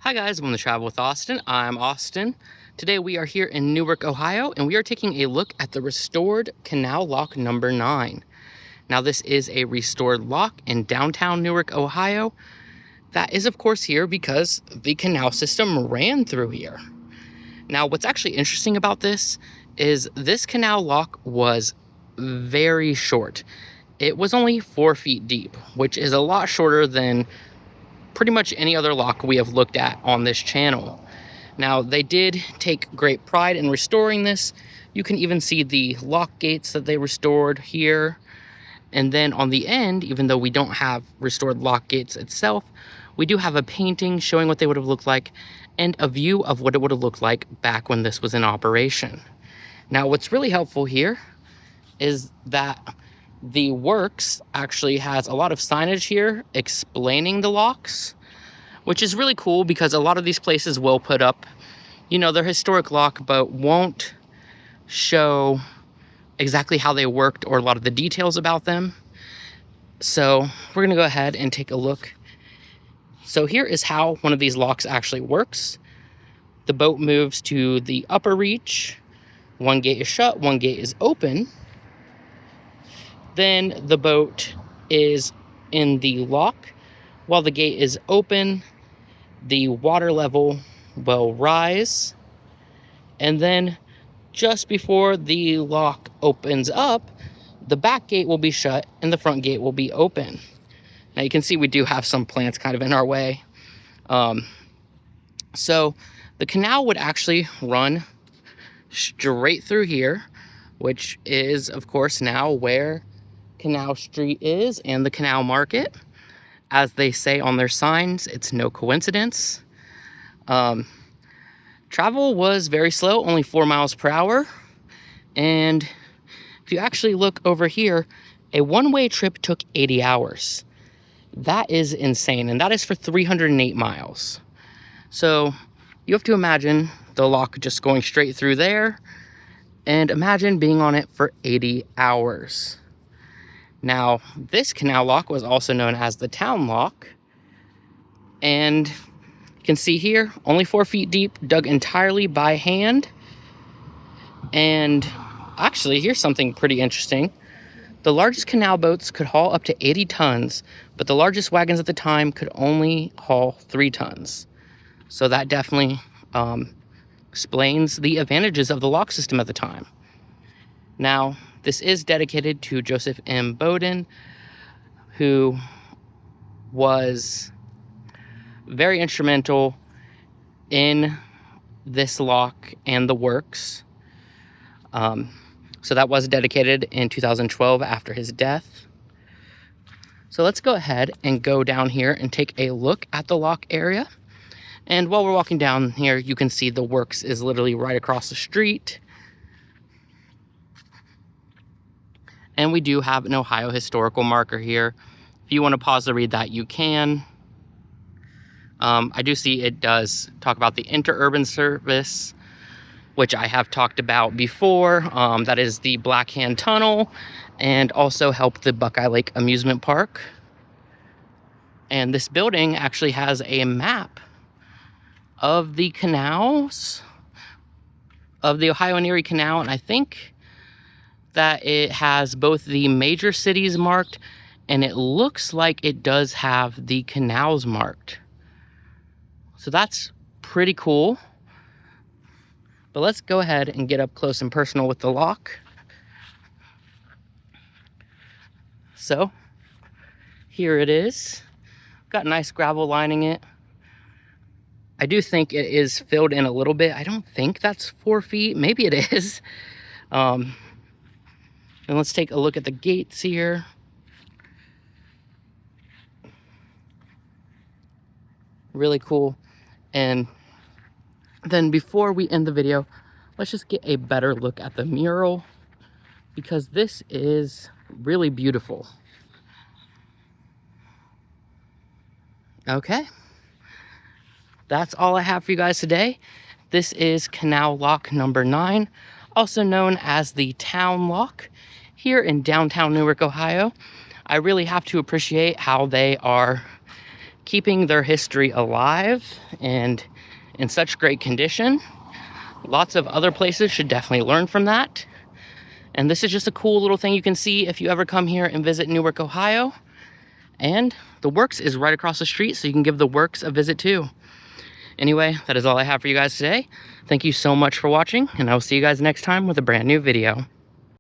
Hi guys, welcome to Travel with Austin. I'm Austin. Today we are here in Newark, Ohio, and we are taking a look at the restored Canal Lock number 9. Now this is a restored lock in downtown Newark, Ohio. That is of course here because the canal system ran through here. Now what's actually interesting about this is this canal lock was very short. It was only 4 feet deep, which is a lot shorter than pretty much any other lock we have looked at on this channel. Now, they did take great pride in restoring this. You can even see the lock gates that they restored here. And then on the end, even though we don't have restored lock gates itself, we do have a painting showing what they would have looked like and a view of what it would have looked like back when this was in operation. Now, what's really helpful here is that the works actually has a lot of signage here explaining the locks, which is really cool because a lot of these places will put up, their historic lock, but won't show exactly how they worked or a lot of the details about them. So we're gonna go ahead and take a look. So here is how one of these locks actually works. The boat moves to the upper reach. One gate is shut, one gate is open. Then the boat is in the lock. While the gate is open, the water level will rise. And then just before the lock opens up, the back gate will be shut and the front gate will be open. Now you can see we do have some plants kind of in our way. So the canal would actually run straight through here, which is of course now where Canal Street is and the Canal Market. As they say on their signs, it's no coincidence. Travel was very slow, only 4 miles per hour. And if you actually look over here, a one-way trip took 80 hours. That is insane, and that is for 308 miles. So you have to imagine the lock just going straight through there, and imagine being on it for 80 hours. Now, this canal lock was also known as the Town Lock, and you can see here, only 4 feet deep, dug entirely by hand. And actually, here's something pretty interesting. The largest canal boats could haul up to 80 tons, but the largest wagons at the time could only haul 3 tons. So that definitely explains the advantages of the lock system at the time. Now, this is dedicated to Joseph M. Bowden, who was very instrumental in this lock and the works. So that was dedicated in 2012 after his death. So let's go ahead and go down here and take a look at the lock area. And while we're walking down here, you can see the works is literally right across the street. And we do have an Ohio historical marker here. If you want to pause to read that, you can. I do see it does talk about the interurban service, which I have talked about before. That is the Blackhand Tunnel, and also help the Buckeye Lake Amusement Park. And this building actually has a map of the canals, of the Ohio and Erie Canal, and I think that it has both the major cities marked, and it looks like it does have the canals marked. So that's pretty cool. But let's go ahead and get up close and personal with the lock. So here it is. Got nice gravel lining it. I do think it is filled in a little bit. I don't think that's 4 feet. Maybe it is. And let's take a look at the gates here. Really cool. And then before we end the video, let's just get a better look at the mural, because this is really beautiful. Okay. That's all I have for you guys today. This is Canal Lock number 9, also known as the Town Lock, here in downtown Newark, Ohio. I really have to appreciate how they are keeping their history alive and in such great condition. Lots of other places should definitely learn from that. And this is just a cool little thing you can see if you ever come here and visit Newark, Ohio. And the Works is right across the street, so you can give the Works a visit too. Anyway, that is all I have for you guys today. Thank you so much for watching, and I will see you guys next time with a brand new video.